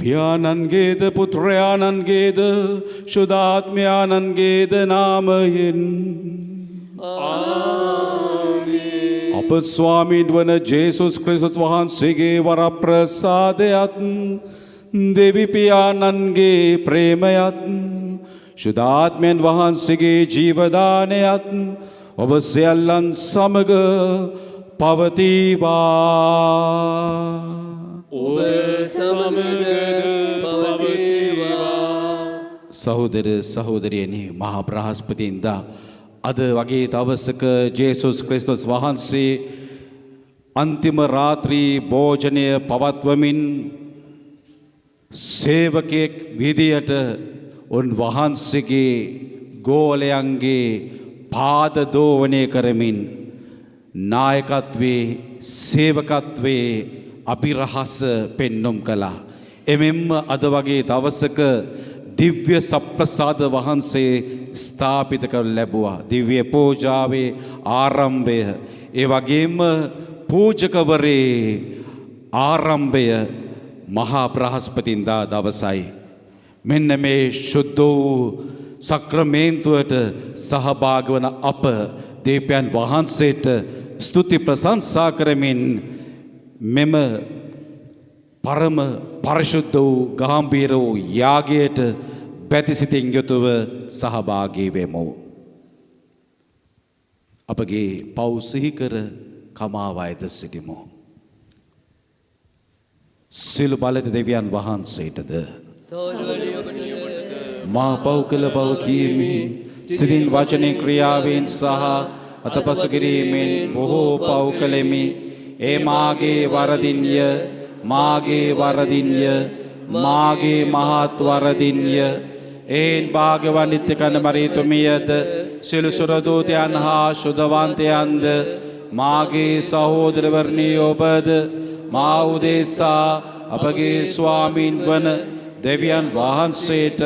පියාණන්ගේද පුත්‍රයාණන්ගේද ශුද්ධාත්මයාණන්ගේද නාමයෙන් අප ස්වාමීන් වන ජේසුස් ක්‍රිස්තුස් වහන්සේගේ වරප්‍රසාදයත් දෙවිපියාණන්ගේ ප්‍රේමයත් ශුද්ධාත්මයන් වහන්සේගේ ජීවදානයත් ඔබ සියල්ලන් සමග පවතිවා. ඔබ සමග පවතිවා. සහෝදර සහෝදරියනි, මහා බ්‍රහස්පතින්දා අද වගේ දවසක ජේසුස් ක්‍රිස්තුස් වහන්සේ අන්තිම රාත්‍රී භෝජනය පවත්වමින් සේවකයෙක් විදියට උන්වහන්සේගේ ගෝලයන්ගේ පාද දෝවනය කරමින් නායකත්වයේ සේවකත්වයේ අභිරහස පෙන්නුම් කළා. එමෙන්ම අද වගේ දවසක දිව්‍ය සප්‍රසාද වහන්සේ ස්ථාපිත කරනු ලැබුවා. දිව්‍ය පූජාවේ ආරම්භය, ඒ වගේම පූජකවරේ ආරම්භය මහා බ්‍රහස්පතින්දා දවසයි. මෙන්න මේ ශුද්ධ වූ සක්‍රමේන්තුවට සහභාගී වන අප දේවයන් වහන්සේට ස්තුති ප්‍රශංසා කරමින් මෙම පරම පරිශුද්ධ වූ ගාම්භීර වූ යාගයට පැතිසිතින් යුතුව සහභාගී වෙමු. අපගේ පව් සිහි කර කමා වයද සිටිමු. සියලු බලති දෙවියන් වහන්සේටද මා පව් කළ බව කියමි. සිරින් වචනේ ක්‍රියාවෙන් සහ අතපසු කිරීමෙන් බොහෝ පව් කළෙමි. ඒ මාගේ වරදින්ය, මාගේ වරදින්ය, මාගේ මහත් වරදින්ය. ඒන් භාග්‍යවත් නිත්‍ය කන මරිතුමියද සියලු සුරදූතයන් හා ශුද්ධවන්තයන්ද මාගේ සහෝදරවරණී ඔබද මා උදෙසා අපගේ ස්වාමීන් වන දෙවියන් වහන්සේට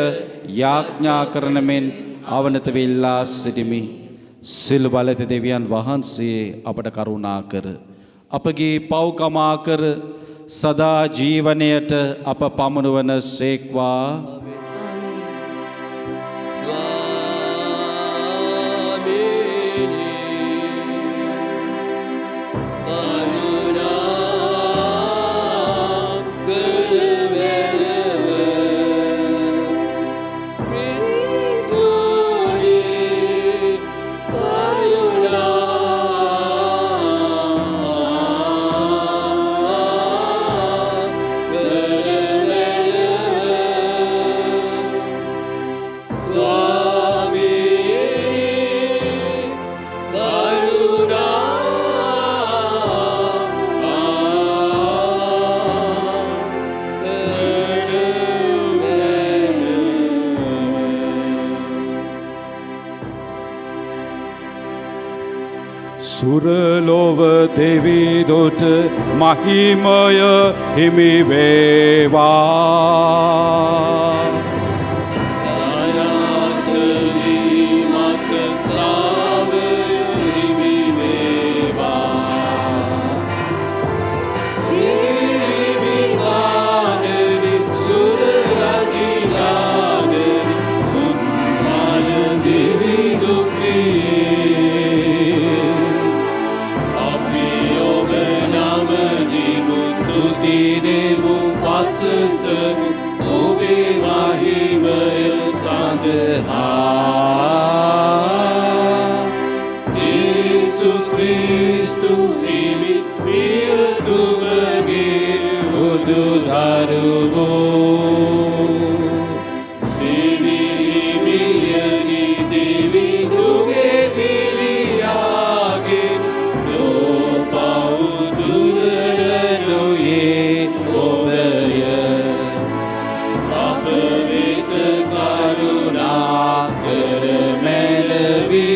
යාඥා කරන මෙන් අවනත වෙල්ලා සිටිමි. සිල් බලත දෙවියන් වහන්සේ අපට කරුණා කර අපගේ පව් කමා කර සදා ජීවනයට අප පමුණුවන සේක්වා. සුරලොව දෙවිදොට මහිමය හිමිවේවා. Jesu Kristu simi pirtumage ududarugo devi miyagi devi duge piliyage lo paudurano ye obaya apavita karuna karmelavi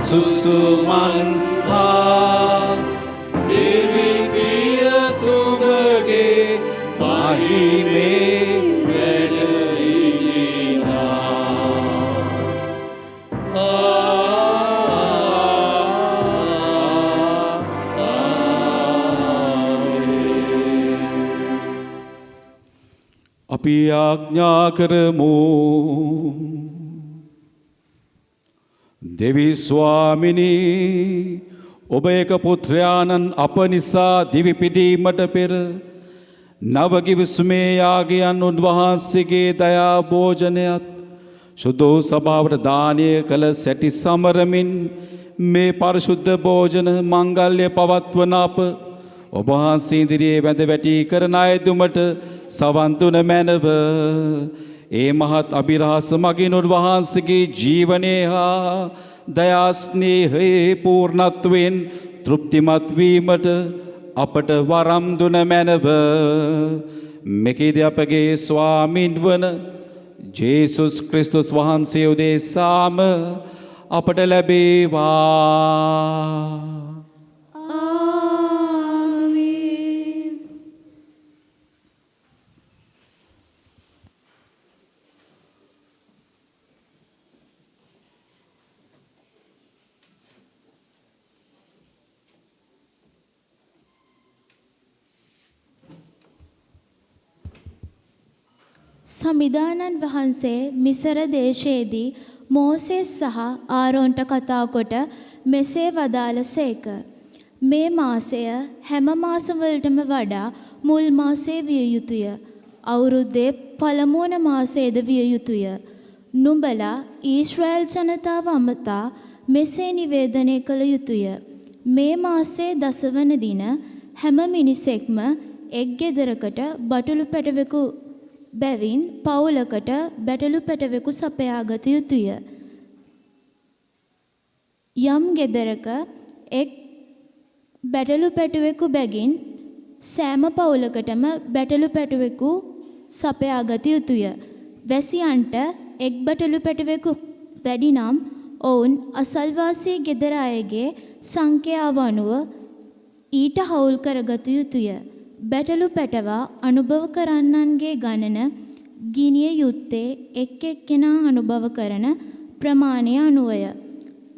Susuman ha devi piya tumage mahime vedina. අපි ආඥා කරමු. දෙවි ස්වාමිනී ඔබ එක පුත්‍රයාණන් අප නිසා දිවි පිදීමට පෙර නවගිවිසුමේ යාගයන් උන්වහන්සේගේ දයා භෝජනයත් සුදු සභාවට දානය කළ සැටි සමරමින් මේ පරිශුද්ධ භෝජන මංගල්‍ය පවත්වන අප ඔබ වහන්සේ ඉදිරියේ වැඳ වැටි කරන අයදුමට සවන් දුන මැනව. ඒ මහත් අභිරහස මගින් උන්වහන්සේගේ ජීවනයේ හා දයා ස්නේහයේ පූර්ණත්වයෙන් තෘප්තිමත් වීමට අපට වරම් දුන මැනව. මෙකෙදී අපගේ ස්වාමින් වන ජේසුස් ක්‍රිස්තුස් වහන්සේ උදෙසාම අපට ලැබේවා. සමිදානන් වහන්සේ මිසර දේශයේදී මෝසෙස් සහ ආරෝන්ට කතා කොට මෙසේ වදාළ සේක. මේ මාසය හැම මාසවලටම වඩා මුල් මාසයේ විය යුතුය. අවුරුද්දේ පළමුවන මාසයේද විය යුතුය. නුඹලා ඊශ්‍රායල් ජනතාව අමතා මෙසේ නිවේදනය කළ යුතුය. මේ මාසයේ දසවන දින හැම මිනිසෙක්ම එක් ගෙදරකට බටලු පැටවෙකු බැවින් පවුලකට බැටලු පැටවෙකු සපයාගත යුතුය. යම් ගෙදරක එක් බැටලු පැටවෙකු බැගින් සෑම පවුලකටම බැටලු පැටවෙකු සපයාගත යුතුය. වැසියන්ට එක් බැටලු පැටවෙකු වැඩි නම් ඔවුන් අසල්වාසී ගෙදර අයගේ සංඛ්‍යාව අනුව ඊට හවුල් කරගත යුතුය. බැටලු පැටවා අනුභව කරන්නන්ගේ ගණන ගිනිය යුත්තේ එක් එක්කෙනා අනුභව කරන ප්‍රමාණය අනුවය.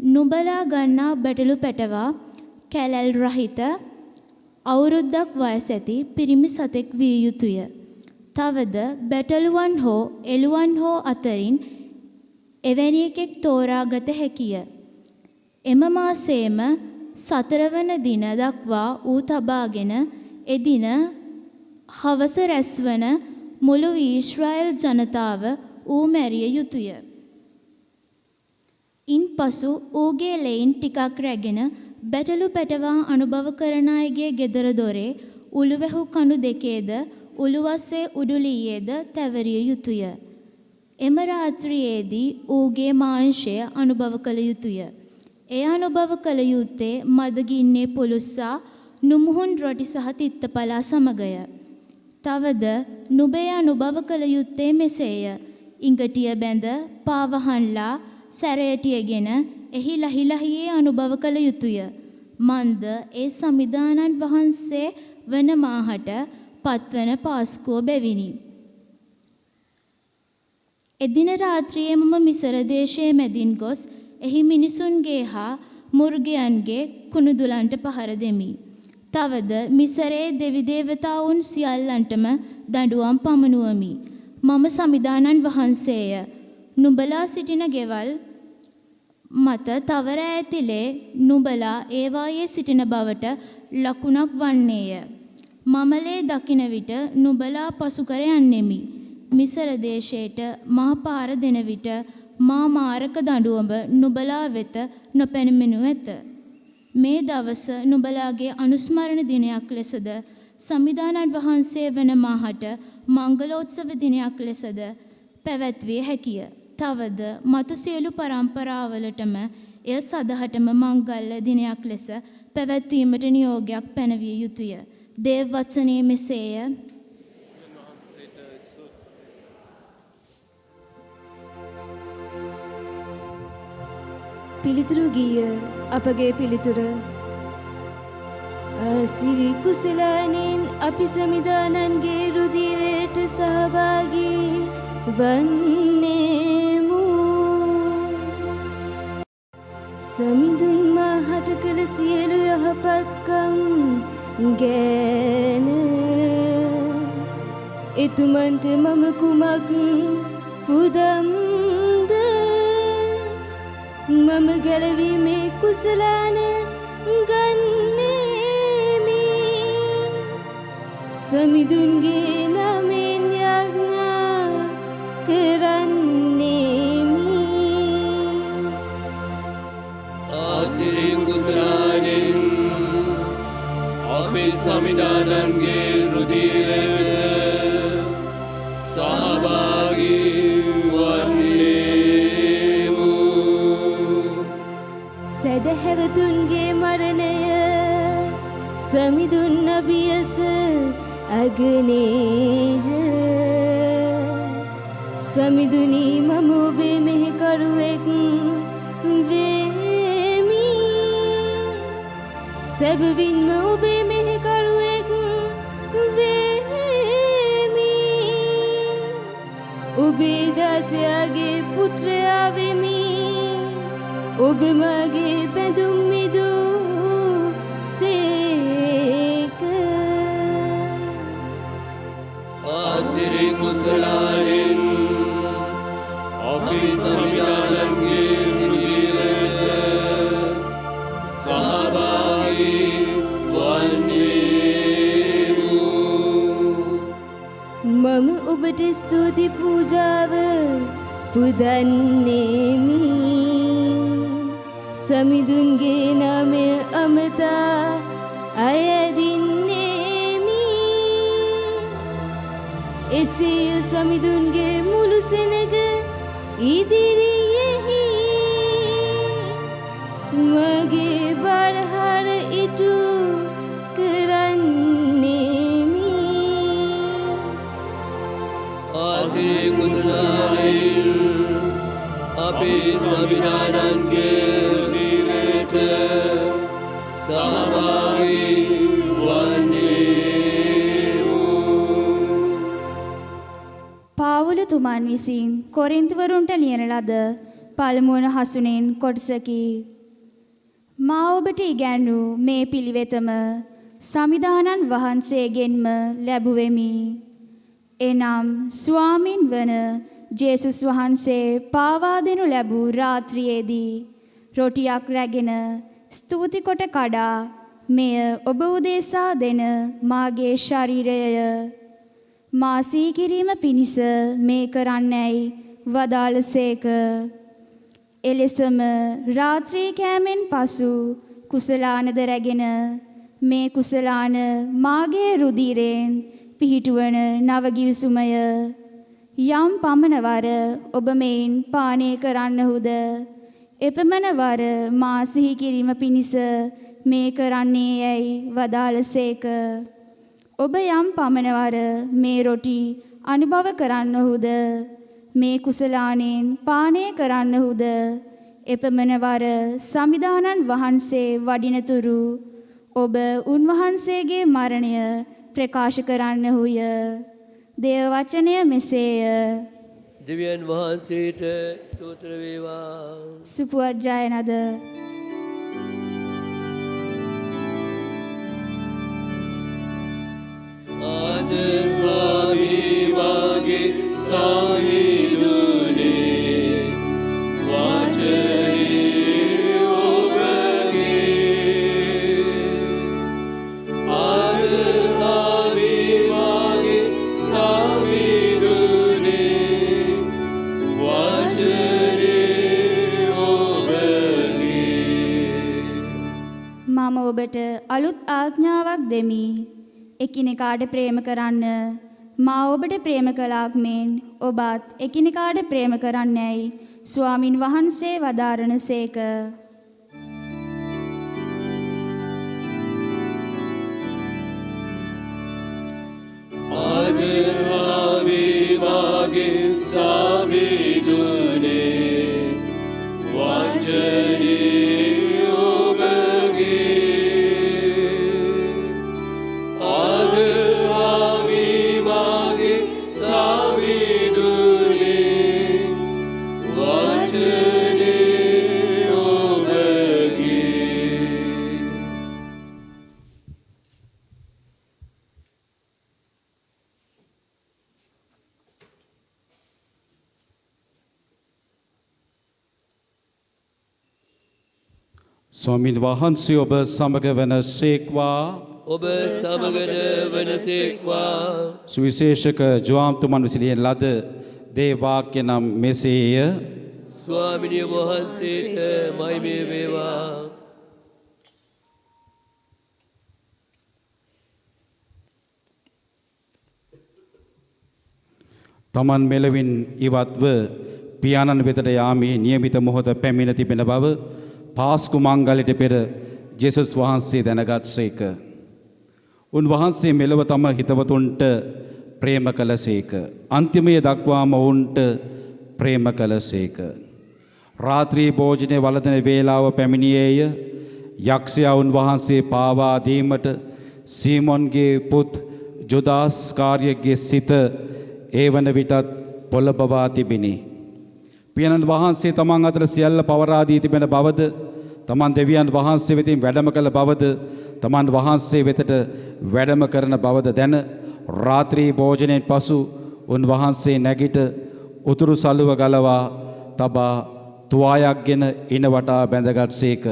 නුඹලා ගන්නා බැටලු පැටවා කැලැල් රහිත අවුරුද්දක් වයස ඇති පිරිමි සතෙක් විය යුතුය. තවද බැටළුවන් හෝ එළුවන් හෝ අතරින් එවැනි එකෙක් තෝරාගත හැකිය. එම මාසයේම 4 වන දින දක්වා ඌ තබාගෙන එදින හවස රැස්වන මුළු ඊශ්‍රායල් ජනතාව ඌ මැරිය යුතුය. ඉන්පසු ඌගේ ලෙයින් ටිකක් රැගෙන බැටළු පැටවා අනුභව කරන අයගේ ගෙදර දොරේ උළුවැහු කණු දෙකේද උළුවස්සේ උඩුලියේද තැවරිය යුතුය. එම රාත්‍රියේදී ඌගේ මාංශය අනුභව කළ යුතුය. එය අනුභව කළ යුත්තේ මදගින්නේ පුලුස්සා නුමුහුන් රොටි සහ තිත්තපලා සමගය. තවද නුඹේ අනුභව කළ යුත්තේ මෙසේය. ඉඟටිය බැඳ පාවහන්ලා සැරයටියගෙන එහි ලහිලහියේ අනුභව කළ යුතුය. මන්ද ඒ සමිදානන් වහන්සේ වන මාහට පත්වන පාස්කුව බැවිනි. එදින රාත්‍රියේ මම මිසර දේශයේ මැදින් ගොස් එහි මිනිසුන්ගේ හා මුර්ගයන්ගේ කුණුදුලන්ට පහර දෙමි. තවද මිසරේ දෙවි දේවතාවුන් සියල්ලන්ටම දඬුවම් පමුණුවමි. මම සමිදානන් වහන්සේය. නුඹලා සිටින ගෙවල් මත තවර ඇතිලේ නුඹලා ඒවායේ සිටින බවට ලකුණක් වන්නේය. මමලේ දකින විට නුඹලා පසු කර යන්නෙමි. මිසර දේශයට මහ පාර දෙන විට මා මාරක දඬුවම නුඹලා වෙත නොපැමිණෙනු ඇත. මේ දවස නුඹලාගේ අනුස්මරණ දිනයක් ලෙසද සමිදානන් වහන්සේ වන මාහට මංගලෝත්සව දිනයක් ලෙසද පැවැත්විය හැකිය. තවද මතු සියලු පරම්පරාවලටම එය සදහටම මංගල්‍ය දිනයක් ලෙස පැවැත්වීමට නියෝගයක් පැනවිය යුතුය. දේව වචනයේ මෙසේය. පිළිතුරු ගීය අපගේ පිළිතුර සිරි කුසලයන්ෙන් අපි සමිදානන්ගේ රුධිරයට සහභාගී වන්නේමු. සමිඳුන් මාහට කළ සියලු යහපත්කම් ගැන එතුමන්ට මම කුමක් පුදම්ද? මම ගැලවීමේ කුසලාන ගන්නේමි. සමිඳුන්ගේ නමෙන් යාඥා කරන්නේමි. ආසිරි කුසලානෙන් අපේ සමිදානන්ගේ රුධිරයට සහභාගී වන්නේමු. සැදැහැවතුන්ගේ මරණය සමිඳුන් අභියස අගනේය. සමිඳුනි මම ඔබේ මෙහෙකරුවෙක් වෙමි. සැබවින්ම ඔබේ මෙහෙකරුවෙක් වෙමි. ඔබේ දාසයාගේ පුත්‍රයා වෙමි. ඔබ මගේ බැඳුම් මිදූ සේක. ආසිරි කුසලානෙන් අපේ සමිදානන්ගේ රුධිරයට සහභාගී ඔබට ස්තුති පූජාව පුදන්නේමි. සමිඳුන්ගේ නාමය අමතා අයදින්නේමි. එසේ සමිඳුන්ගේ මුළු සෙනග ඉදිරියෙහි මගේ බරහර ඉටු කරන්නේමි. ආසිරි කුසලානෙන් අපේ සමිධානන්ගේ දිවට සහභාගී වන්නේමු. පාවුල තුමන් විසින් කොරින්තුවරුන්ට ලියන ලද පළමුවන හසුනෙන් කොටසකි. මා ඔබට ඉගැන්වූ මේ පිළිවෙතම සමිධානන් වහන්සේගෙන්ම ලැබුවෙමි. එනම් ස්වාමින් වන ජේසුස් වහන්සේ පාවා දෙනු ලැබූ රාත්‍රියේදී රොටියක් රැගෙන ස්තුති කොට කඩා මෙය ඔබ උදෙසා දෙන මාගේ ශරීරයය. මා සිහිකිරීම පිණිස මේ කරන්නැයි වදාළසේක. එලෙසම රාත්‍රී කෑමෙන් පසු කුසලානද රැගෙන මේ කුසලාන මාගේ රුධිරයෙන් පිහිටුවන නවගිවිසුමය. යම් පමණවර ඔබ මෙයින් පානය කරන්නහුද එපමණවර මා සිහිකිරීම පිණිස මේ කරන්නේ යැයි වදාළසේක. ඔබ යම් පමණවර මේ රොටි අනුභව කරන්නහුද මේ කුසලානෙන් පානය කරන්නහුද එපමණවර සමිධානන් වහන්සේ වඩිනතුරු ඔබ උන්වහන්සේගේ මරණය ප්‍රකාශ කරන්නහුය. දේව වචනය මෙසේය. දෙවියන් වහන්සේට ස්තෝත්‍ර වේවා. සුපුවත් ජයනද. ආදරාවී වාගේ සාහිදුනේ වචනේ ඔබගේ. ආදරාවී වාගේ සාහිදුනේ වචනේ ඔබගේ. මම ඔබට අලුත් ආඥාවක් දෙමි. එකිනෙකාට ප්‍රේම කරන්න. මා ඔබට ප්‍රේම කළාක් මෙන් ඔබත් එකිනෙකාට ප්‍රේම කරන්නැයි ස්වාමින් වහන්සේ වදාරනසේක. ආදරාවී වාගේ සාහිදුනේ වචනේ ඔබගේ. ආදරාවී වාගේ සාහිදුනේ වචනේ ඔබගේ. ස්වාමීන් වහන්සේ ඔබ සමග වන සේක්වා. ඔබ සමගද වනසේක්වා. සුවිශේෂක ජෝවාම්තුමන් විසින් ලියන ලද දේවාක්‍ය නම් මෙසේය. ස්වාමිනිය වහන්සේට මහිමය වේවා. තමන් මෙලවින් ඉවත්ව පියාණන් වෙතට යාමේ නියමිත මොහොත පැමිණ තිබෙන බව පාස්කු මංගලයට පෙර ජේසුස් වහන්සේ දැනගත්සේක. උන්වහන්සේ මෙලව තම හිතවතුන්ට ප්‍රේම කළසේක. අන්තිමය දක්වාම ඔවුන්ට ප්‍රේම කළසේක. රාත්‍රී භෝජනය වළඳන වේලාව පැමිණියේය. යක්ෂයා උන්වහන්සේ පාවා දීමට සීමොන්ගේ පුත් ජුදාස් කාර්යගේ සිත ඒ වන විටත් පොළඹවා තිබිනි. පියාණන් වහන්සේ තමන් අතර සියල්ල පවරා දී තිබෙන බවද, තමන් දෙවියන් වහන්සේ වෙතින් වැඩම කළ බවද, තමන් වහන්සේ වෙතට වැඩම කරන බවද දැන රාත්‍රී භෝජනයෙන් පසු උන්වහන්සේ නැගිට උතුරු සළුව ගලවා තබා තුවායක්ගෙන ඉන වටා බැඳගත්සේක.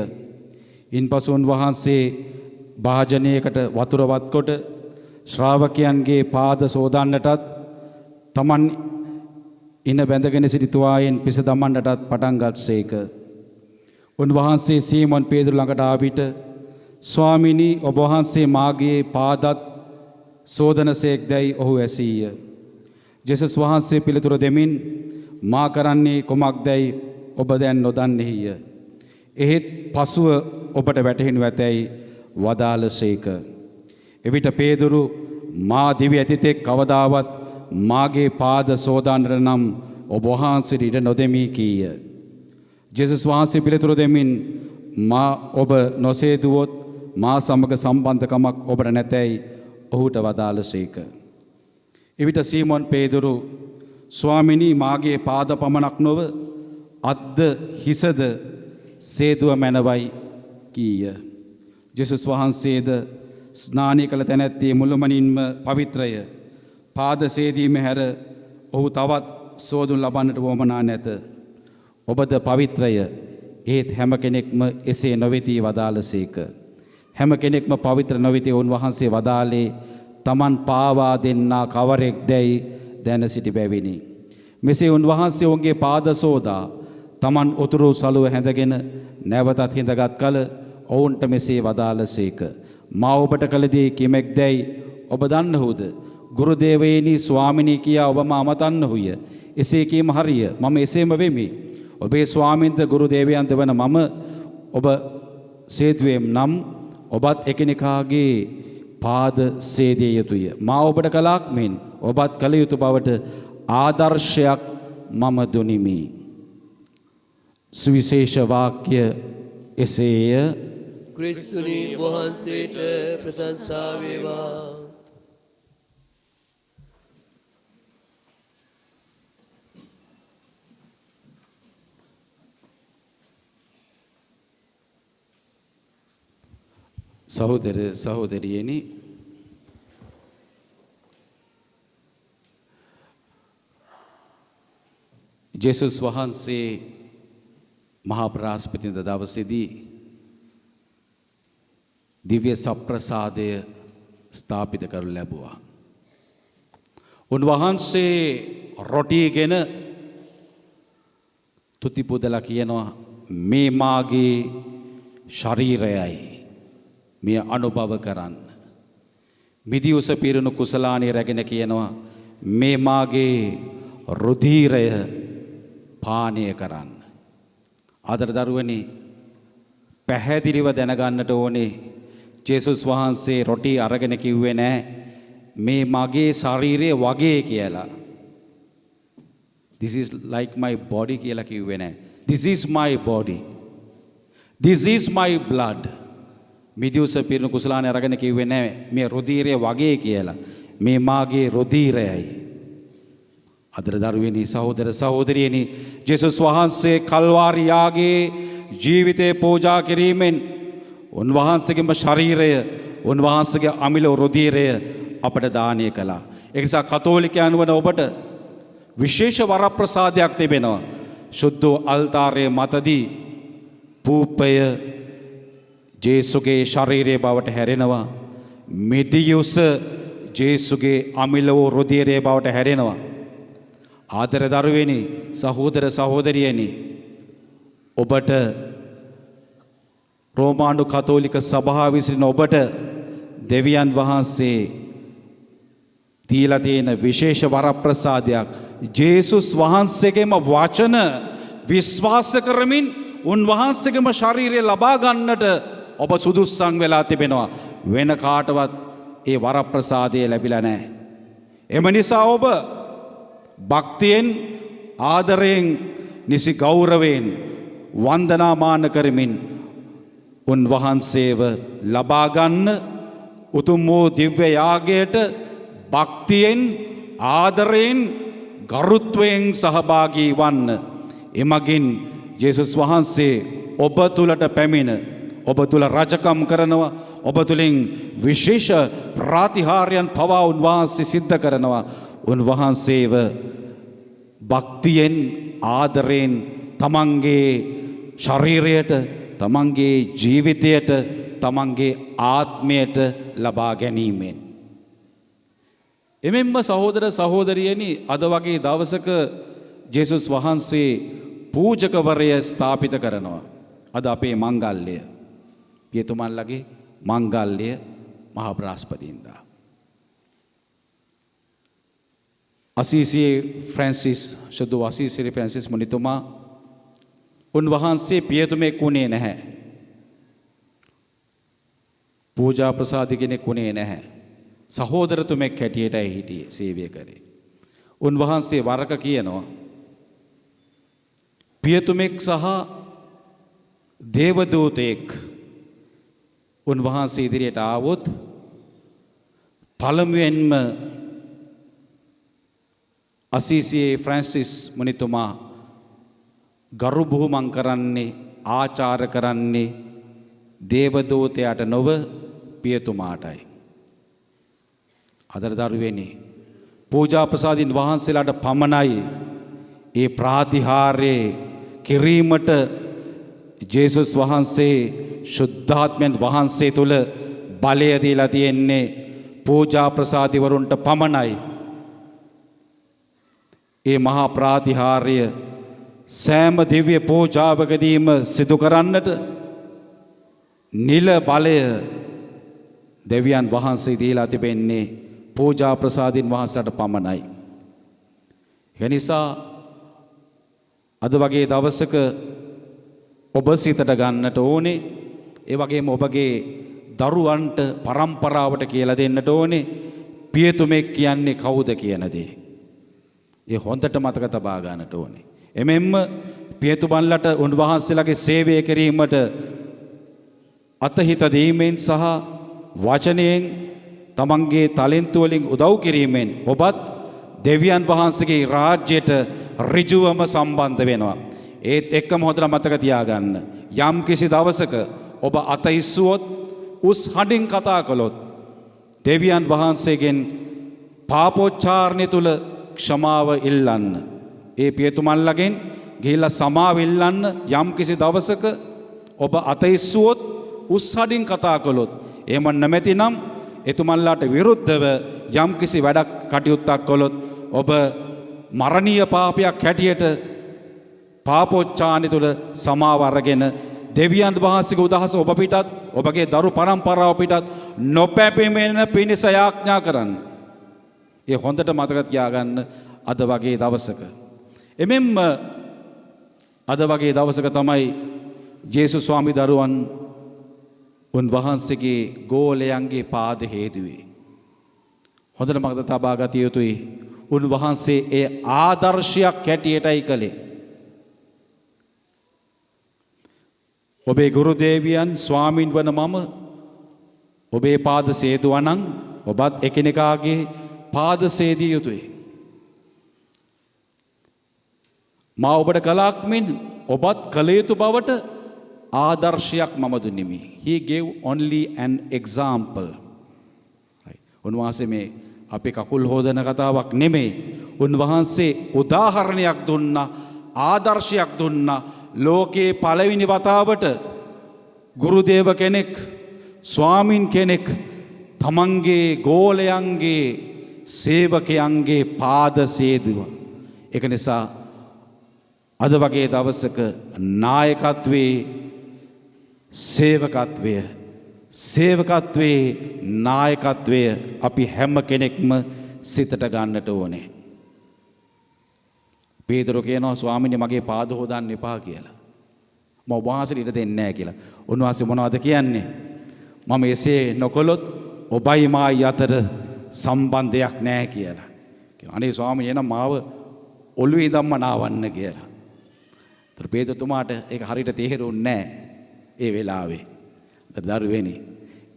ඉන්පසු උන්වහන්සේ භාජනයකට වතුරවත් කොට ශ්‍රාවකයන්ගේ පාද සෝදන්නටත් තමන් ඉන බැඳගෙන සිටි තුවායෙන් පිස දමන්නටත් පටන් ගත්සේක. උන්වහන්සේ සීමොන් පේදුරු ළඟට ආ විට ස්වාමිනී ඔබ වහන්සේ මාගේ පාදත් සෝදනසේක් දැයි ඔහු ඇසීය. ජේසුස් වහන්සේ පිළිතුරු දෙමින් මා කරන්නේ කුමක්දැයි ඔබ දැන් නොදන්නේය. එහෙත් පසුව ඔබට වැටහෙනු ඇතැයි වදාළසේක. එවිට පේදුරු මා දිවි ඇතිතෙක් කවදාවත් මාගේ පාද සෝදාන්නට නම් ඔබ වහන්සේට ඉඩ නොදෙමි කීය. ජේසුස් වහන්සේ පිළිතුරු දෙමින් මා ඔබ නොසේදුවොත් මා සමග සම්බන්ධකමක් ඔබට නැතැයි ඔහුට වදාළසේක. එවිට සීමොන් පේදුරු ස්වාමිනී මාගේ පාද පමණක් නොව අත්ද හිසද සේදුව මැනවයි කීය. ජේසුස් වහන්සේද ස්නානය කළ තැනැත්තේ මුළුමනින්ම පවිත්‍රය. පාද සේදීම හැර ඔහු තවත් සෝදුන් ලබන්නට වොමනා නැත. ඔබද පවිත්‍රය ඒත් හැම කෙනෙක්ම එසේ නොවෙති වදාළසේක. හැම කෙනෙක්ම පවිත්‍ර නොවෙති උන්වහන්සේ වදාළේ තමන් පාවා දෙන්නා කවරෙක් දැයි දැන සිටි බැවිනි. මෙසේ උන්වහන්සේ ඔවුන්ගේ පාද සෝදා තමන් උතුරු සලුව හැඳගෙන නැවතත් හිඳගත් කල ඔවුන්ට මෙසේ වදාළසේක. මා ඔබට කළ දේ කිමෙක් දැයි ඔබ දන්නහුද? ගුරුදේවයනි ස්වාමිනී කියා ඔබ මා අමතන්නහුය. එසේ කීම හරිය. මම එසේම වෙමි. ඔබේ ස්වාමින්ද ගුරුදේවයන්ද වන මම ඔබ සේදුවෙම් නම් ඔබත් එකිනෙකාගේ පාද සේදිය යුතුය. මා ඔබට කළාක් මෙන් ඔබත් කළ යුතු බවට ආදර්ශයක් මම දුනිමි. සුවිශේෂ වාක්‍ය එසේය. ක්‍රිස්තුනි වහන්සේට ප්‍රශංසා වේවා. සහෝදර සහෝදරියනි, ජේසුස් වහන්සේ මහා ප්‍රාස්පතින්ද දවසේදී දිව්‍ය සප්‍රසාදය ස්ථාපිත කරනු ලැබුවා. උන්වහන්සේ රොටිගෙන තුති පුදලා කියනවා මේ මාගේ ශරීරයයි. මෙය අනුභව කරන්න. මිදි උස පිරුණු කුසලානිය රැගෙන කියනවා මේ මාගේ රුධීරය පානය කරන්න. ආදර දරුවනි, පැහැදිලිව දැනගන්නට ඕනේ ජේසුස් වහන්සේ රොටි අරගෙන කිව්වේ නෑ මේ මගේ ශරීරය වගේ කියලා. This is like my body කියලා කිව්වේ නෑ. This is my body. This is my blood. මිදිඋස පිරුණු කුසලානේ අරගෙන කිව්වේ නෑ මේ රුධීරය වගේ කියලා. මේ මාගේ රුධීරයයි. අදර දරුවනි, සහෝදර සහෝදරියනි, ජේසුස් වහන්සේ කල්වාරි යාගේ ජීවිතේ පූජා කිරීමෙන් උන්වහන්සේගේම ශරීරය, උන්වහන්සේගේ අමිල රුධීරය අපට දානය කළා. ඒ නිසා කතෝලිකයන් වන ඔබට විශේෂ වරප්‍රසාදයක් තිබෙනවා. සුද්ධ අල්තාරයේ මතදී පූපය ජේසුගේ ශරීරයේ බවට හැරෙනවා. මිදියුස ජේසුගේ අමිල වූ රුධීරයේ බවට හැරෙනවා. ආදර දරුවනි, සහෝදර සහෝදරියනි, ඔබට රෝමානු කතෝලික සභාව විසින් ඔබට දෙවියන් වහන්සේ දීලා තියෙන විශේෂ වරප්‍රසාදයක්. ජේසුස් වහන්සේගේම වචන විශ්වාස කරමින් උන්වහන්සේගේම ශරීරය ලබා ගන්නට ඔබ සුදුස්සන් වෙලා තිබෙනවා. වෙන කාටවත් ඒ වරප්‍රසාදය ලැබිලා නැහැ. එම නිසා ඔබ භක්තියෙන්, ආදරයෙන්, නිසි ගෞරවයෙන් වන්දනාමාන කරමින් උන්වහන්සේව ලබා ගන්න උතුම් වූ දිව්‍ය යාගයට භක්තියෙන්, ආදරයෙන්, ගරුත්වයෙන් සහභාගී වන්න. එමගින් ජේසුස් වහන්සේ ඔබ තුලට පැමිණ ඔබ තුල රජකම් කරනවා. ඔබ තුලින් විශේෂ ප්‍රාතිහාර්යයන් පවා උන්වහන්සේ සිද්ධ කරනවා. උන්වහන්සේව භක්තියෙන්, ආදරයෙන් තමන්ගේ ශරීරයට, තමන්ගේ ජීවිතයට, තමන්ගේ ආත්මයට ලබා ගැනීමෙන් එමෙන්ම සහෝදර සහෝදරියනි අද වගේ දවසක ජේසුස් වහන්සේ පූජකවරය ස්ථාපිත කරනවා. අද අපේ මංගල්‍යය. පියතුමන්ලගේ මංගල්‍යය මහා බ්‍රහස්පතින්දා. අසීසියේ ෆ්‍රැන්සිස් ශුද්ධ අසීසියේ ෆ්‍රැන්සිස් මුනිතුමා උන්වහන්සේ පියතුමෙක් වුණේ නැහැ. පූජා ප්‍රසාද කෙනෙක් වුණේ නැහැ. සහෝදරතුමෙක් හැටියටයි හිටියේ සේවය කරේ. උන්වහන්සේ වරක කියනවා පියතුමෙක් සහ දේවදූතයෙක් උන්වහන්සේ ඉදිරියට ආවොත් පළමුවෙන්ම අසීසියේ ෆ්‍රැන්සිස් මුනිතුමා ගරු බුහුමන් කරන්නේ ආචාර කරන්නේ දේවදූතයාට නොව පියතුමාටයි. අදර දරුවෙනි පූජා ප්‍රසාදින් වහන්සේලාට පමණයි ඒ ප්‍රාතිහාර්යය කිරීමට ජේසුස් වහන්සේ ශුද්ධාත්මයන් වහන්සේ තුල බලය දීලා තියෙන්නේ පූජා ප්‍රසාදිවරුන්ට පමණයි. ඒ මහා ප්‍රාතිහාර්ය සෑම දිව්‍ය පූජාවකදීම සිදු කරන්නට නිල බලය දෙවියන් වහන්සේ දීලා තිබෙන්නේ පූජා ප්‍රසාදින් වහන්සේලාට පමණයි. ඒ නිසා අද වගේ දවසක ඔබ සිතට ගන්නට ඕනේ, ඒ වගේම ඔබගේ දරුවන්ට පරම්පරාවට කියලා දෙන්නට ඕනේ පියතුමෙක් කියන්නේ කවුද කියන දේ. ඒ හොඳට මතක තබා ගන්නට ඕනේ. එමෙන්ම පියතුමන්ලට උන්වහන්සේලාගේ සේවය කිරීමට අතහිත දීමෙන් සහ වචනයෙන් තමන්ගේ ටැලන්ට් වලින් උදව් කිරීමෙන් ඔබත් දෙවියන් වහන්සේගේ රාජ්‍යයට ඍජුවම සම්බන්ධ වෙනවා. ඒත් එක්කම හොඳට මතක තියාගන්න. යම් කිසි දවසක ඔබ අත ඉස්සුවොත් උස් හඬින් කතා කළොත් දෙවියන් වහන්සේගෙන් පාපෝච්චාරණය තුල ක්ෂමාව ඉල්ලන්න. ඒ පියතුමන්ලගෙන් ගිහිල්ලා සමාව ඉල්ලන්න. යම් කිසි දවසක ඔබ අත ඉස්සුවොත් උස් හඬින් කතා කළොත් එහෙම නැමැතිනම් එතුමන්ලාට විරුද්ධව යම් කිසි වැඩක් කටයුත්තක් කළොත් ඔබ මරණීය පාපයක් හැටියට පාපෝච්චාරණය තුල සමාව අරගෙන දෙවියන් වහන්සේගේ උදහස ඔබ පිටත් ඔබගේ දරු පරම්පරාව පිටත් නොපැපෙමෙන පිණිස යාඥා කරන්න. ඒ හොඳට මතක තියාගන්න අද වගේ දවසක. එමෙන්ම අද වගේ දවසක තමයි ජේසුස් ස්වාමි දරුවන් උන්වහන්සේගේ ගෝලයන්ගේ පාද හේදුවේ. හොඳට මතක තබා ගත යුතුයි. උන්වහන්සේ ඒ ආදර්ශයක් හැටියටයි කළේ. ඔබේ ගුරු දේවියන් ස්වාමින් වන මම ඔබේ පාද සේදුවා නම් ඔබත් එකිනෙකාගේ පාද සේදිය යුතුයි. මා ඔබට කළාක් මෙන් ඔබත් කළ යුතු බවට ආදර්ශයක් මම දුන්නෙමි. He gave only an example. උන්වහන්සේ මේ අපේ කකුල් හොදන කතාවක් නෙමෙයි. උන්වහන්සේ උදාහරණයක් දුන්නා, ආදර්ශයක් දුන්නා. ලෝකේ පළවෙනි වතාවට ගුරුදේව කෙනෙක්, ස්වාමින් කෙනෙක් තමන්ගේ ගෝලයන්ගේ සේවකයන්ගේ පාද සේදුවා. ඒක නිසා අද වගේ දවසක නායකත්වයේ සේවකත්වයේ නායකත්වය අපි හැම කෙනෙක්ම සිතට ගන්නට ඕනේ. පේතරු කියනවා ස්වාමීනි මගේ පාද හොදන්න එපා කියලා. මම වහන්සේට ඉඩ දෙන්නේ නැහැ කියලා. උන්වහන්සේ මොනවද කියන්නේ? මම එසේ නොකළොත් ඔබයි මායි අතර සම්බන්ධයක් නැහැ කියලා. අනේ ස්වාමීනි එනම් මාව ඔළුවේ ධම්ම නාවන්න කියලා. ඒතර පේතතුමාට ඒක හරියට තේරුන්නේ නැහැ ඒ වෙලාවේ. දරුවෙනි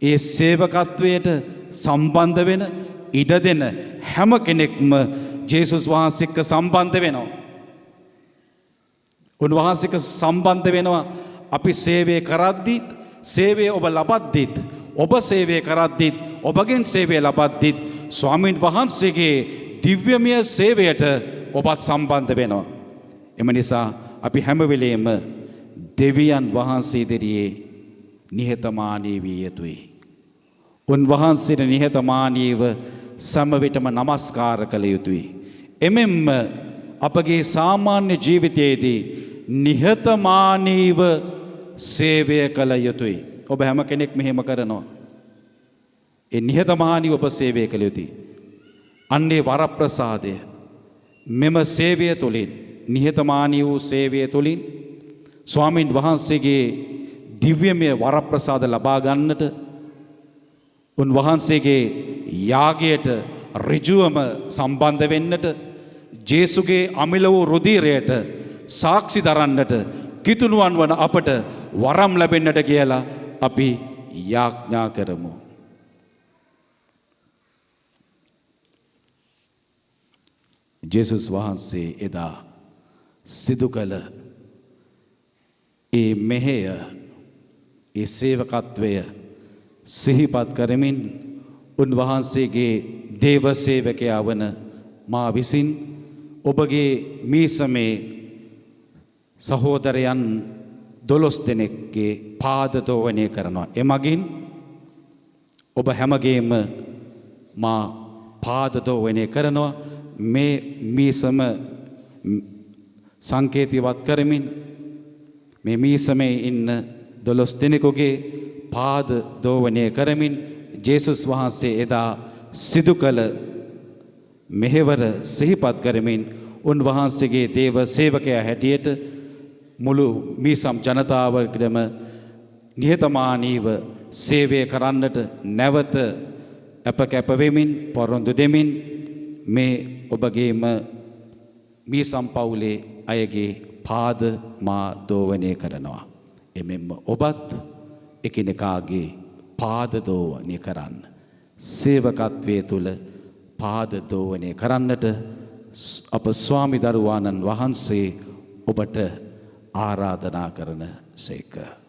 ඒ සේවකත්වයට සම්බන්ධ වෙන ඉඩ දෙන හැම කෙනෙක්ම ජේසුස් වහන්සේ එක්ක සම්බන්ධ වෙනවා. උන්වහන්සේක සම්බන්ධ වෙනවා. අපි සේවය කරද්දිත්, සේවය ඔබ ලබද්දිත්, ඔබ සේවය කරද්දිත්, ඔබගෙන් සේවය ලබද්දිත් ස්වාමීන් වහන්සේගේ දිව්‍යමය සේවයට ඔබත් සම්බන්ධ වෙනවා. එම නිසා අපි හැම වෙලේම දෙවියන් වහන්සේ ඉදිරියේ නිහතමානී විය යුතුයි. උන්වහන්සේට නිහතමානීව සමවිටම නමස්කාර කළ යුතුයි. එමෙන්ම අපගේ සාමාන්‍ය ජීවිතයේදී නිහතමානීව සේවය කළ යුතුයි. ඔබ හැම කෙනෙක් මෙහෙම කරනවා. ඒ නිහතමානීව ඔබ සේවය කළ යුතුයි. අන්නේ වරප්‍රසාදය මෙම සේවය තුළින් නිහතමානී වූ සේවය තුළින් ස්වාමීන් වහන්සේගේ දිව්‍යමය වරප්‍රසාද ලබා ගන්නට උන්වහන්සේගේ යාගයට ඍජුවම සම්බන්ධ වෙන්නට ජේසුගේ අමිල වූ රුධිරයට සාක්ෂි දරන්නට කිතුණුවන් වන අපට වරම් ලැබෙන්නට කියලා අපි යාඥා කරමු. ජේසුස් වහන්සේ එදා සිදු කළ ඒ මෙහෙය ඒ සේවකත්වය සිහිපත් කරමින් උන්වහන්සේගේ දේව සේවකයා වන මා විසින් ඔබගේ මීසමේ සහෝදරයන් 12 දෙනෙක්ගේ පාදදෝවනය කරනවා. එමගින් ඔබ හැමගේම මා පාදදෝවනය කරනවා. මේ මීසම සංකේතවත් කරමින් මේ මීසමේ ඉන්න 12 දෙනෙකුගේ පාද දෝවනය කරමින් ජේසුස් වහන්සේ එදා සිදු කළ මෙහෙවර සිහිපත් කරමින් උන්වහන්සේගේ දේව සේවකයා හැටියට මුළු මීසම් ජනතාවකටම නිහතමානීව සේවය කරන්නට නැවත අප කැප වෙමින් පොරොන්දු දෙමින් මේ ඔබගේම මීසම් පවුලේ අයගේ පාද මා දෝවනය කරනවා. එමෙන්ම ඔබත් එකිනෙකාගේ පාද දෝවනය කරන්න. සේවකත්වයේ තුල පාද දෝවනය කරන්නට අප ස්වාමි දරුවාණන් වහන්සේ ඔබට ආරාධනා කරන සේක.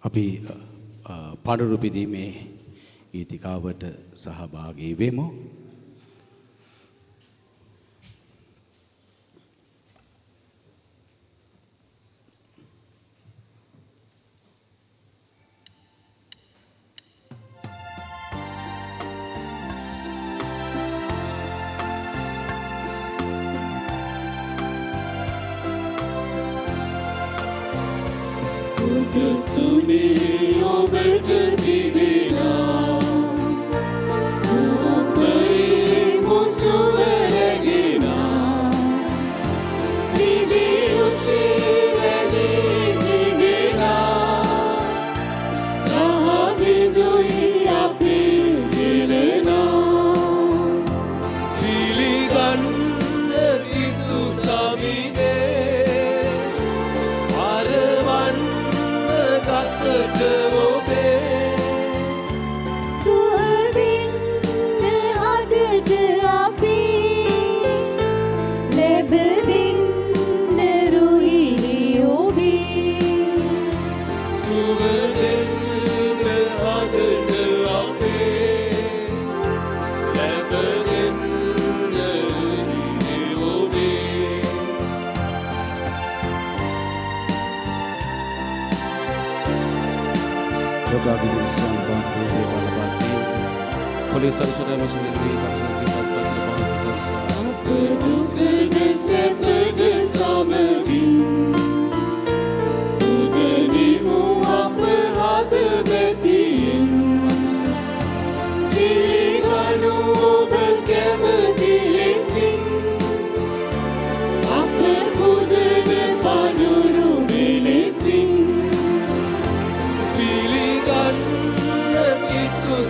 අපි පඬුරු පිදීමේ ගීතිකාවට සහභාගී වෙමු. Apple, put it in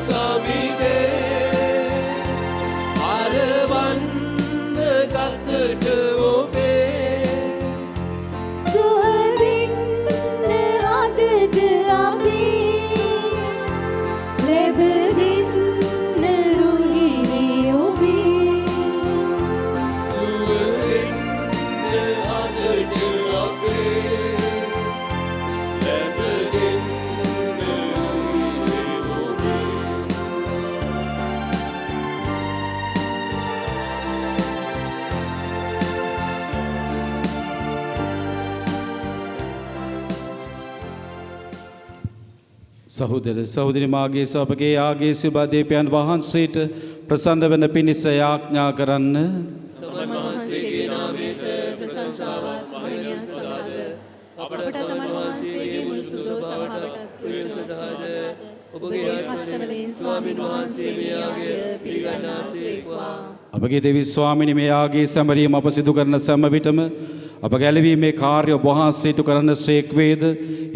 සමිදේ අරවන්න ගතට ඔබේ සුවඳින්න අදට අපි ලැබෙන්න රුහිරි ඔබේ සුවඳින්න අදට ඔබේ ලැබෙන්න සහෝදර සහෝදරි මාගේ සබගේ ආගේ සුබදීපයන් වහන්සේට ප්‍රසන්න වන පිණිස යාඥා කරන්න. තමන් වහන්සේගේ නාමයට ප්‍රශංසාවත් මහිමය සදාද අපට තමන් වහන්සේගේ මුළු සුදෝසාවට ප්‍රයෝජනදාද ඔබගේ හස්තවලින් ස්වාමීන් වහන්සේ මෙයාගේ පිළිගන්නාසේක්වා. අපගේ දෙවි ස්වාමිනි මේ ආගේ සැමරීම අප සිදු කරන සෑම විටම අප ගැලවීමේ කාර්ය ඔබ වහන්සේට කරන සේක්වේද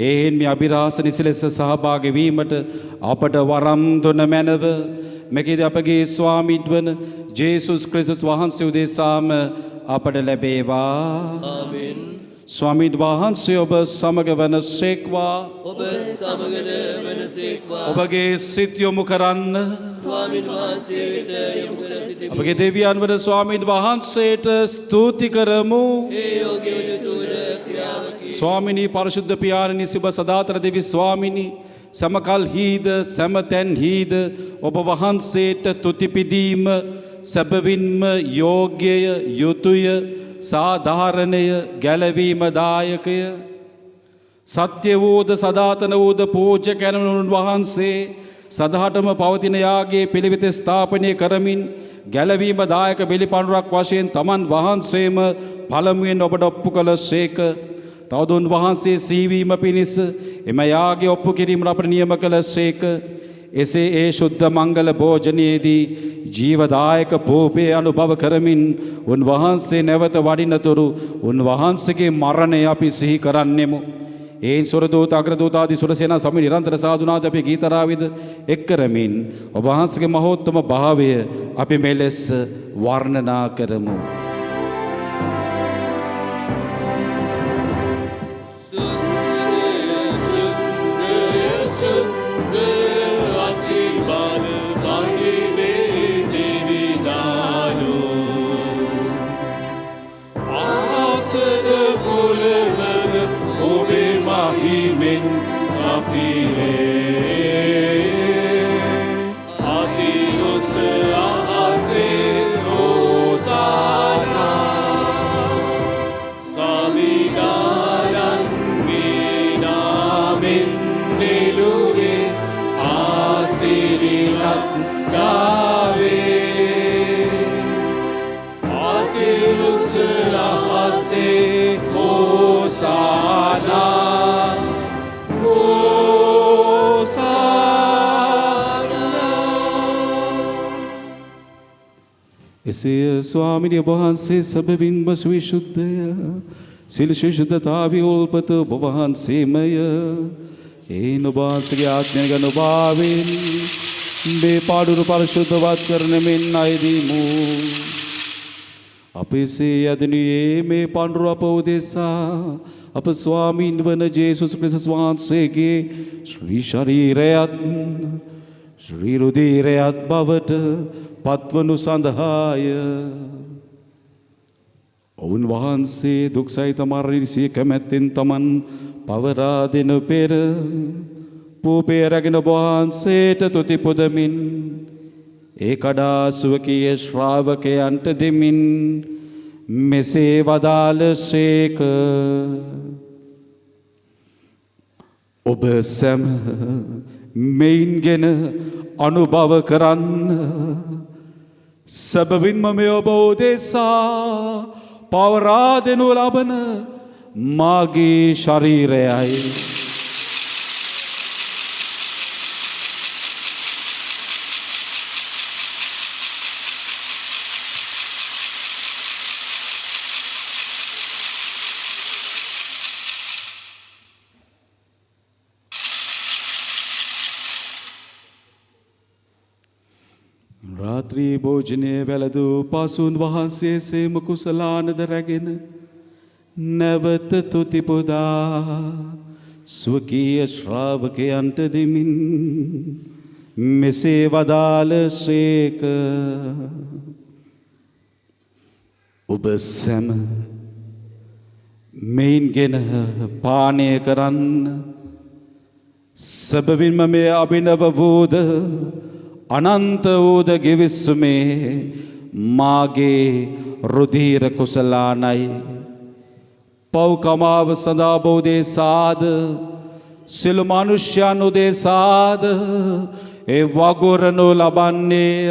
ඒන් මේ අභිරහස නිසලෙස සහභාගී වීමට අපට වරම් දුන මැනව මෙකෙද අපගේ ස්වාමීන් වන ජේසුස් ක්‍රිස්තුස් වහන්සේ උදෙසාම අපට ලැබේවා. ආමෙන්. ස්වාමීන් වහන්සේ ඔබ සමග වන සේක්වා. ඔබ සමගද වනසේක්වා. ඔබගේ සිත් යොමු කරන්න. ස්වාමීන් වහන්සේ වෙත යොමු කර සිටිමි. අපගේ දෙවියන් වන ස්වාමීන් වහන්සේට ස්තුති කරමු. ඒ යෝග්‍ය යුතුය ක්‍රියාවකි. ස්වාමිනී පරිශුද්ධ පියාණනි සුබ සදාතර දෙවි ස්වාමිනී සමකල්හිද සැමතැන්හිද ඔබ වහන්සේට තුතිපිදීම සැබවින්ම යෝග්‍යය යුතුය සාධාරණය ගැලවීමදායකය සත්‍ය වූද සදාතන වූද පූජ්‍ය කැනවුන් වහන්සේ සදහටම පවතින යාගේ පිළිවෙත ස්ථාපනය කරමින් ගැලවීමදායක බෙලිපඬුරක් වශයෙන් තමන් වහන්සේම පළමුවෙන් ඔබට ඔප්පු කළ සේක. තවදුන් වහන්සේ සීවීම පිණිස එම යාගේ ඔප්පු කිරීමට අපට නියම කළ සේක. එසේ ඒ ශුද්ධ මංගල භෝජනයේදී ජීවදායක පූපය අනුභව කරමින් උන්වහන්සේ නැවත වඩිනතුරු උන්වහන්සේගේ මරණය අපි සිහි කරන්නෙමු. ඒන් සොරදූත අග්‍රදූතාදී සුරසේනා සමි නිරන්තර සාදුනාද අපි ගීතරාවිද එක් කරමින් ඔබ වහන්සේගේ මහෝත්තම භාවය අපි මෙලෙස වර්ණනා කරමු. එසේ ස්වාමිනිය වහන්සේ සැබවින්ම සවිශුද්ධය සිල් ශිෂ්‍යතාවි උල්පත ඔබ වහන්සේමය. ඒ නොබාසගේ ආඥය ගන භාවෙන් මේ පාඩුරු පරිශුද්ධවත් කරන මෙන් අයදීමු. අපේසේ යදනුයේ මේ පඬුර අප උදෙසා අප ස්වාමීන් වන ජේසුස් ක්‍රිස්තුස් වහන්සේගේ ශ්‍රී ශරීරයත් ශ්‍රී රුධිරයත් බවට පත්වනු සඳහාය. ඔවුන් වහන්සේ දුක් සහිත මරණිසිය කැමැත්තෙන් තමන් පවරා දෙන පෙර පූපය රැගෙන වහන්සේට තුති පුදමින් ඒ කඩා සුවකීය ශ්‍රාවකයන්ට දෙමින් මෙසේ වදාළ සේක. ඔබ සැම මෙයින්ගෙන අනුභව කරන්න. සැබවින්ම මේ ඔබ උදෙසා පවරා දෙනු ලබන මාගේ ශරීරයයි. රාත්‍රී භෝජනය වැළඳූ පසුන් වහන්සේ සේම කුසලානද රැගෙන නැවත තුති පුදා ස්වකීය ශ්‍රාවකයන්ට දෙමින් මෙසේ වදාළසේක. ඔබ සැම මෙයින්ගෙන පානය කරන්න. සැබවින්ම මේ අභිනව වූද අනන්ත වූද ගෙවිස්සුමේ මාගේ රුධීර කුසලානයි. පව්කමාව සඳහා බෝදේසාද සියලු මනුෂ්‍යයන් උදෙසාද ඒ වගුරනු ලබන්නේය.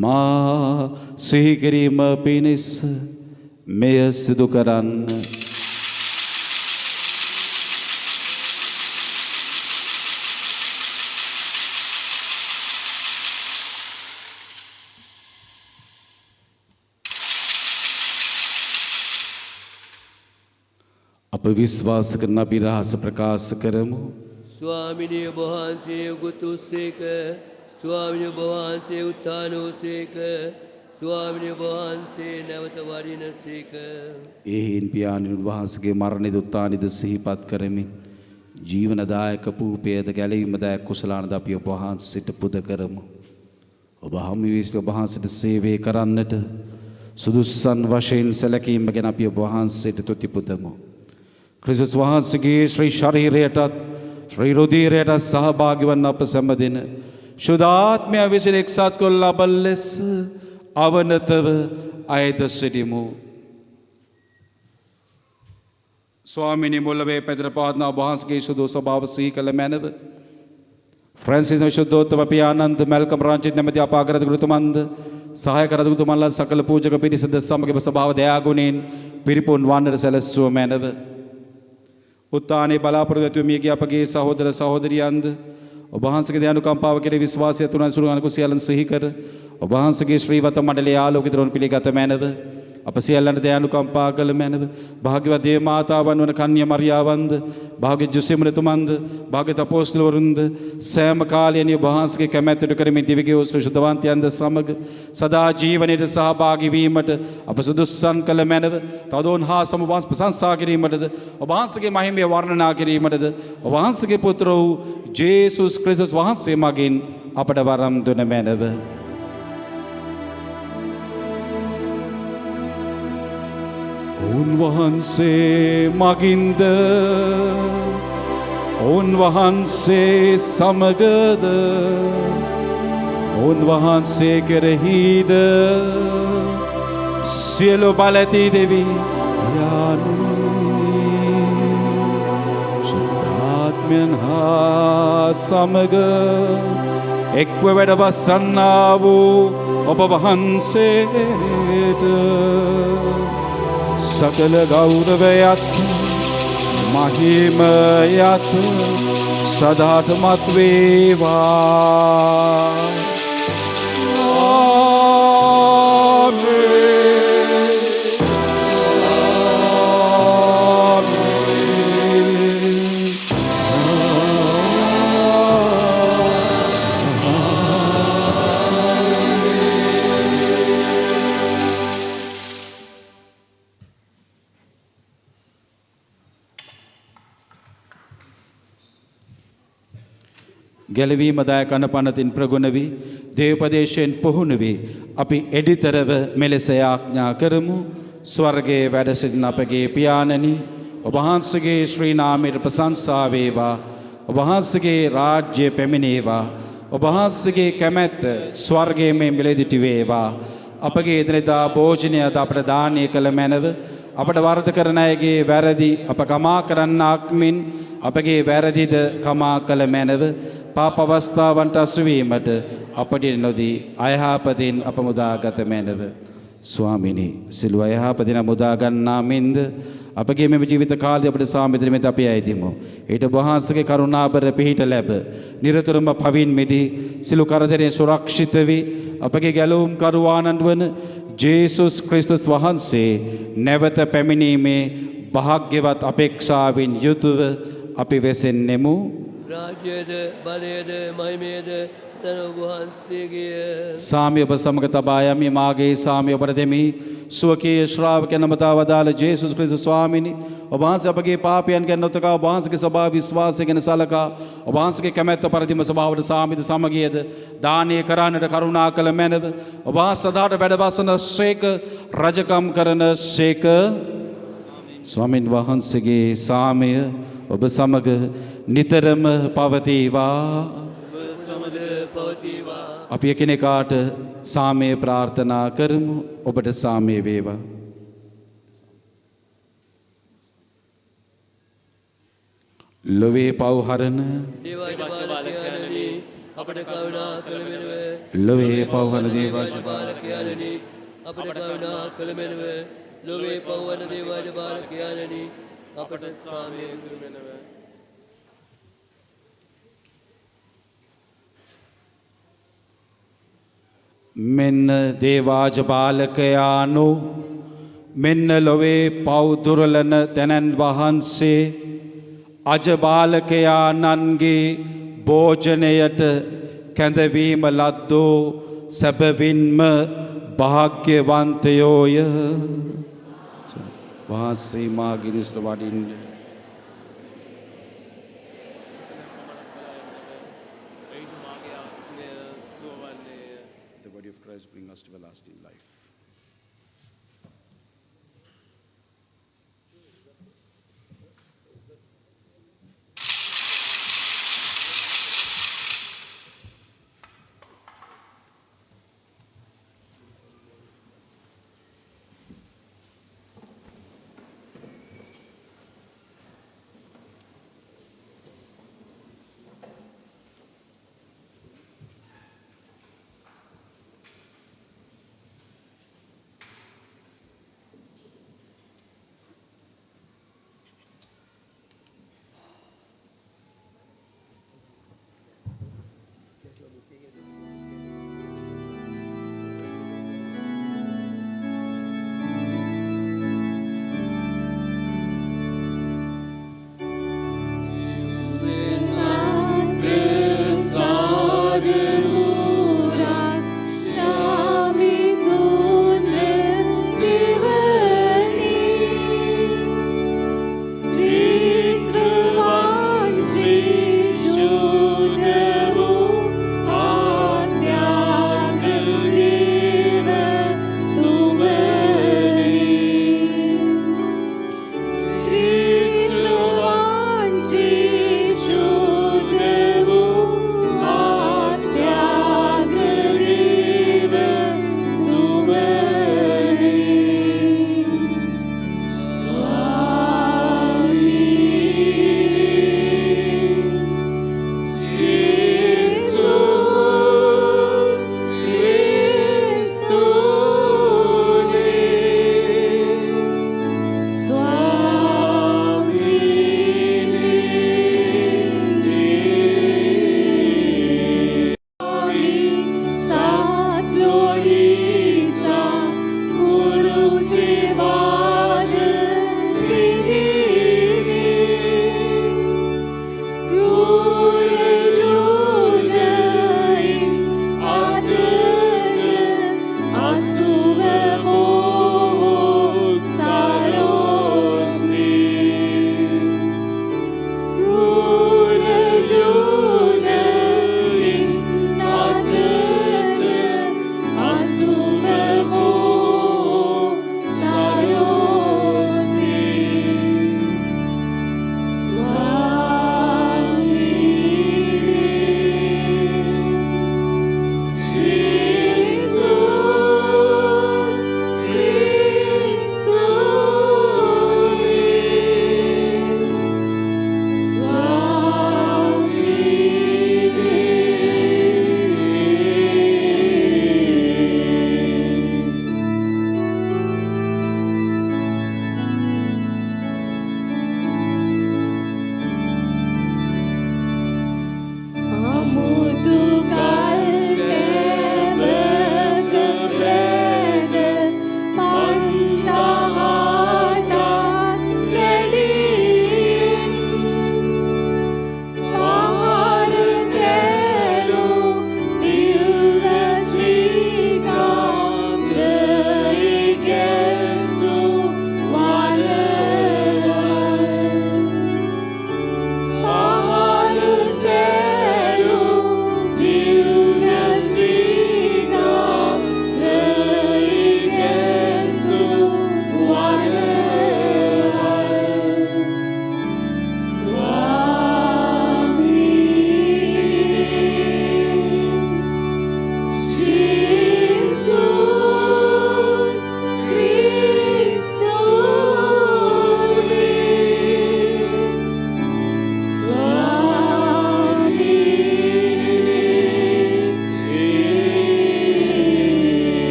මා සිහි කිරීම පිණිස මෙය සිදු කරන්න. අප විශ්වාස කරන අභිරහස ප්‍රකාශ කරමු. ස්වාමිනිය වහන්සේ උගතුස්සේක, ස්වාමිනිය වහන්සේ උත්තානෝසේක, ස්වාමිනිය වහන්සේ නැවත වඩිනසේක. ඒහින් පියාණන් වහන්සේගේ මරණිද උත්තානිද සිහිපත් කරමින් ජීවනදායක පූපේද ගැලවීමදායක කුසලානද අපි ඔබ වහන්සේට පුද කරමු. ඔබ හමුවීස් ඔබ වහන්සේට සේවය කරන්නට සුදුස්සන් වශයෙන් සැලකීම ගැන අපි ඔබ වහන්සේට තුති පුදමු. ක්‍රිස්තුස් වහන්සේගේ ශ්‍රී ශරීරයටත් ශ්‍රී රුධීරයටත් සහභාගී වන අප සැමදෙන ශුද්ධාත්මය විසින් එක්සත් කොට ලබන ලෙස අවනතව අයද සිටිමු. ස්වාමිනී මුල්ලවේ පෙතර පාදනා වහන්සේගේ සුදු ස්වභාව සිහි කළ මැනව ෆ්‍රැන්සිස් විශුද්ධෝත්තම පියාණන්ද මැල්කම් රංචිත් නැමැති අපාගරද ගුරුතුමන්ද සහායක රජතුමන්ලා සකල පූජක පිරිසද සමග ස්වභාව දයාගුණයෙන් පිරිපුන් වන්නට සැලැස්සුව මැනව. උත්තානයේ බලාපොරොත්තු ඇතුව මියගිය අපගේ සහෝදර සහෝදරියන්ද ඔබ වහන්සේගේ දයානුකම්පාව කෙරෙහි විශ්වාසය තුනන් සුළු අනුකු සියල්ලන් සිහි කර ඔබ වහන්සේගේ ශ්‍රීවත මණ්ඩලයේ ආලෝකිත රොන් පිළිගත මැනව. අප සියල්ලන්ට දයානුකම්පා කළ මැනව. භාග්‍යවත් දේව මාතාවන් වන කන්‍ය මරියාවන්ද භාග්‍ය ජොසෙමුතුමන්ද භාග්‍යවත් අපොස්තලවරුන්ද සෑම කාලයේදී ඔබ වහන්සේගේ කැමැත්තට කරමින් දිවිගේ උස්ර ශුද්ධවන්තයන්ද සමග සදා ජීවනයේ සහභාගී වීමට අප සුදුස්සන් කළ මැනව. තවදෝන් හා සමවස් ප්‍රශංසා කිරීමටද ඔබ වහන්සේගේ මහිමය වර්ණනා කිරීමටද ඔබ වහන්සේගේ පුත්‍ර වූ ජේසුස් ක්‍රිස්තුස් වහන්සේ මගින් අපට වරම් දුන මැනව. උන්වහන්සේ මගින්ද උන්වහන්සේ සමගද උන්වහන්සේ කෙරෙහිද සියලු බලති දෙවි ශුද්ධාත්මයන් හා සමග එක්ව වැඩවසන්නා වූ ඔබ වහන්සේට සකල ගෞරවයත් මහිමයත් සදාටමත් වේවා. ගැලවීම දායක අනපනතින් ප්‍රගුණ වී දේවපදේශයෙන් පුහුණු වී අපි එඩිතරව මෙලෙස යාඥා කරමු. ස්වර්ගයේ වැඩ සිටින අපගේ පියාණනි, ඔබ වහන්සේගේ ශ්‍රී නාමයට ප්‍රශංසා වේවා. ඔබ වහන්සේගේ රාජ්‍ය පැමිණේවා. ඔබ වහන්සේගේ කැමැත්ත ස්වර්ගයේ මෙලෙදිට වේවා. අපගේ එදිනෙදා භෝජනය අද අපට දානය කළ මැනව. අපට වරද කරන අයගේ වැරදි අප කමා කරන්නාක් මෙන් අපගේ වැරදිද කමා කළ මැනව. පාප අවස්ථාවන්ට අසුවීමට අපට නොදී අයහපතින් අප මුදාගත මැනව. ස්වාමිනී, සිළු අයහපතින මුදා ගන්නා මෙන්ද අපගේ මෙම ජීවිත කාලය අපට සාමිත්‍රි මෙත අපි ඇයිදිමු. ඊට වහන්සේගේ කරුණාබර පිහිට ලැබ නිරතුරුම පවින් මිදී සිළු කරදරයෙන් සුරක්ෂිත වී අපගේ ගැලවුම් කරුවාණන් වන ජේසුස් ක්‍රිස්තුස් වහන්සේ නැවත පැමිණීමේ භාග්‍යවත් අපේක්ෂාවෙන් යුතුව අපි වෙසෙන්නෙමු. රාජ්‍යද බලයද මහිමයද තන ඔබ වහන්සේගේ සාමය ඔබ සමග තබා යමි මාගේ සාමය ඔබට දෙමි සුවකීය ශ්‍රාවක නමතා වදාළ ජේසුස් ක්‍රිස්තුස් ස්වාමිනි ඔබ වහන්සේ අපගේ පාපයන් ගැන නොතකා ඔබ වහන්සේගේ ස්වභාව විශ්වාසය ගැන සලකා ඔබ වහන්සේගේ කැමැත්ත පරිදිම ස්වභාවයට සාමිත සමගියද දානය කරන්නට කරුණා කළ මැනව ඔබ වහන්සේ සදාට වැඩවසන ශේක රජකම් කරන ශේක ස්වාමින් වහන්සේගේ සාමය ඔබ සමග නිතරම පවතිවා සමද පවතිවා අපි එකිනෙකාට සාමය ප්‍රාර්ථනා කරමු ඔබට සාමය වේවා ලොවේ පව්හරණ දේවාජ පාලකයනනි අපට කරුණා කළ මෙනව ලොවේ පව්හරණ දේවාජ පාලකයනනි අපට කරුණා කළ මෙනව ලොවේ පව්වන දේවාජ පාලකයනනි අපට සාමය කළ මෙනව මෙන්න දේවාජ බාලකයානු මෙන්න ලොවේ පව්දුරලන තැනැන් වහන්සේ අජබාලකයානන්ගේ භෝජනයට කැඳවීම ලද්දෝ සැබවින්ම භාග්‍යවන්තයෝය වහන්සේ මාගේ දෙසට වඩින්න The body of Christ bring us to everlasting life.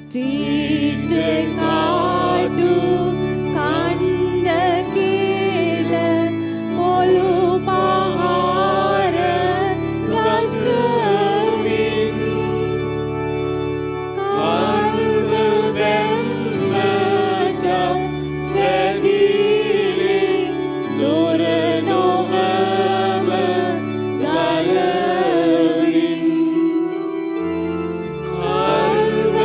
ත්‍රිටකාටු කණ්ඩ කේල පොළු පහර ගසමින් කර්ම බැම්මට වැදිලි තොර නොවම ගලවින් කර්ම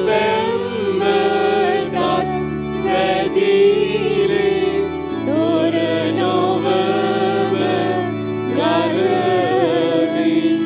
බැම්මට වැදිලි තොර නොවම ගලවින්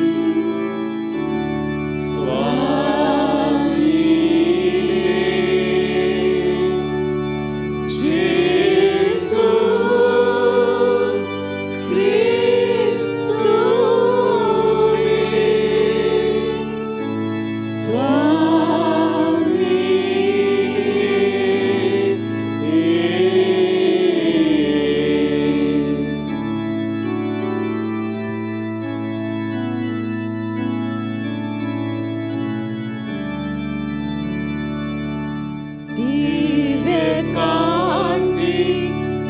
දිව්‍යකාන්ති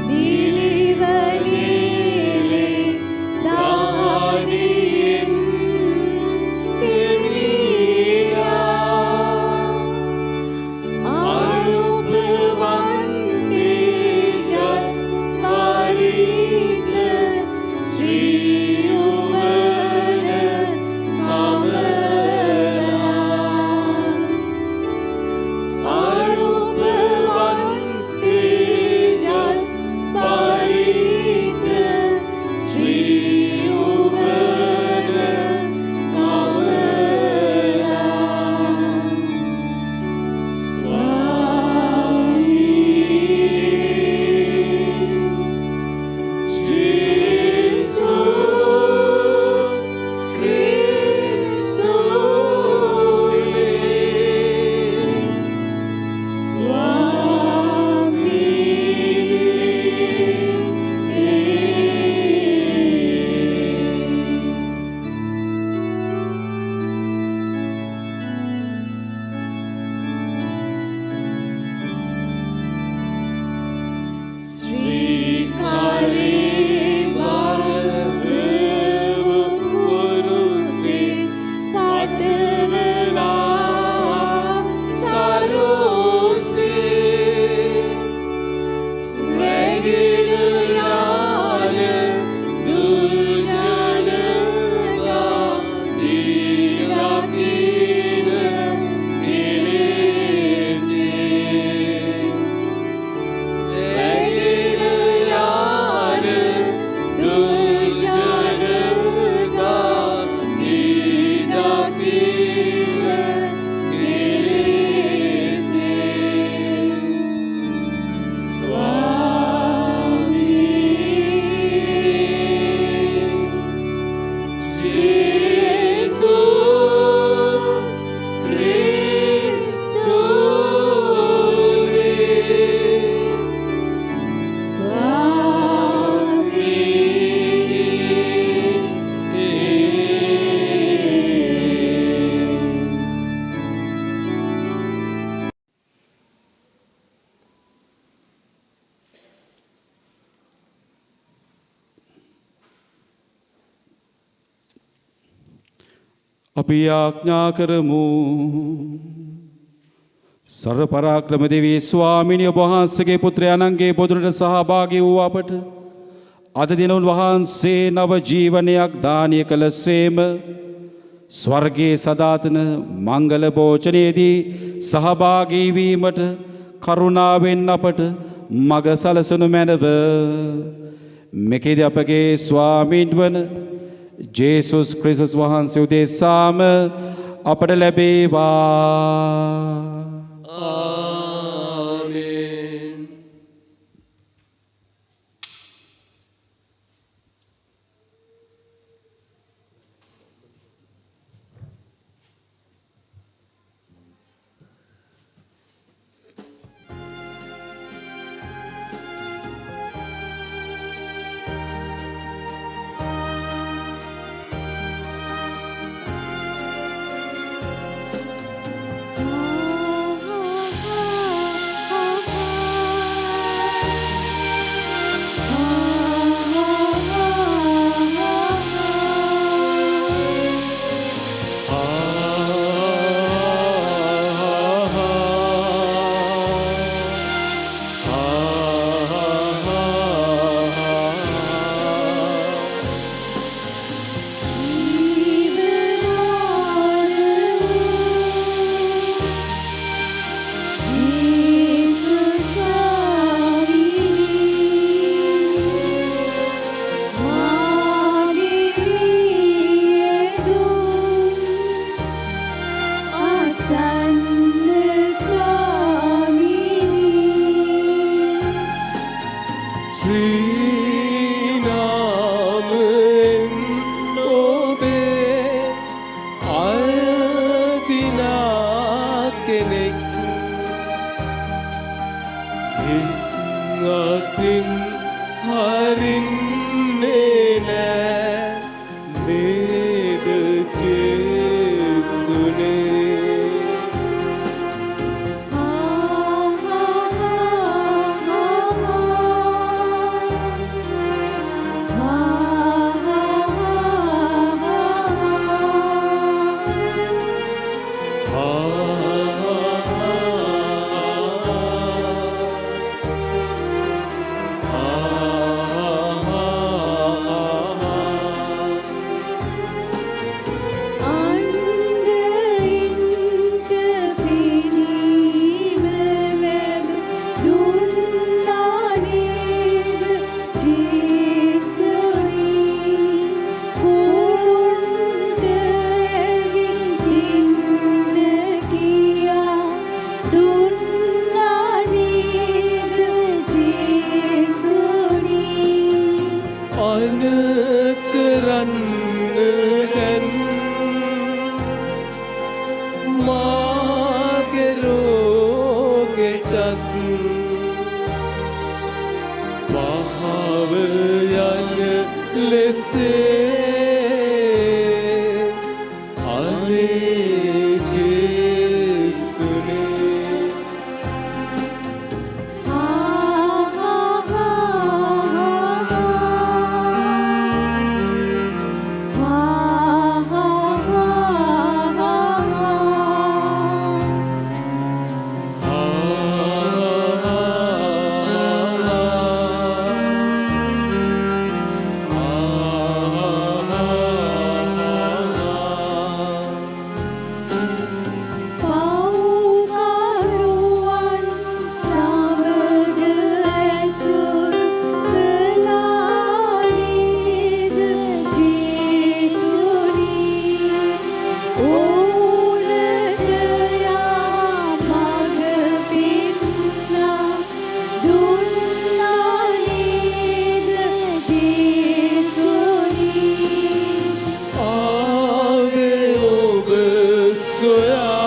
දිලිවලීලි දානියෙන් සිරිලා අරුපවන්ති යස් පරිත ශ්‍රී උවන කමලා අරුපවන්ති යස් පරිත ශ්‍රී උවන අපි ආඥා කරමු. සර්ව පරාක්‍රම දෙවී ස්වාමිනිය ඔබ වහන්සේගේ පුත්‍රයාණන්ගේ බොදුනට සහභාගී වූ අපට අද දින උන්වහන්සේ නව ජීවනයක් දානය කළසේම ස්වර්ගයේ සදාතන මංගල භෝජනයේදී සහභාගී වීමට කරුණාවෙන් අපට මඟ සලසනු මැනව. මෙකෙදී අපගේ ස්වාමීන් වන ජේසුස් ක්‍රිස්තුස් වහන්සේ උදෙසාම අපට ලැබේවා. ආමේන්. හිස් අතින් හරින්නේ නෑ නේද ජේසුනේ soya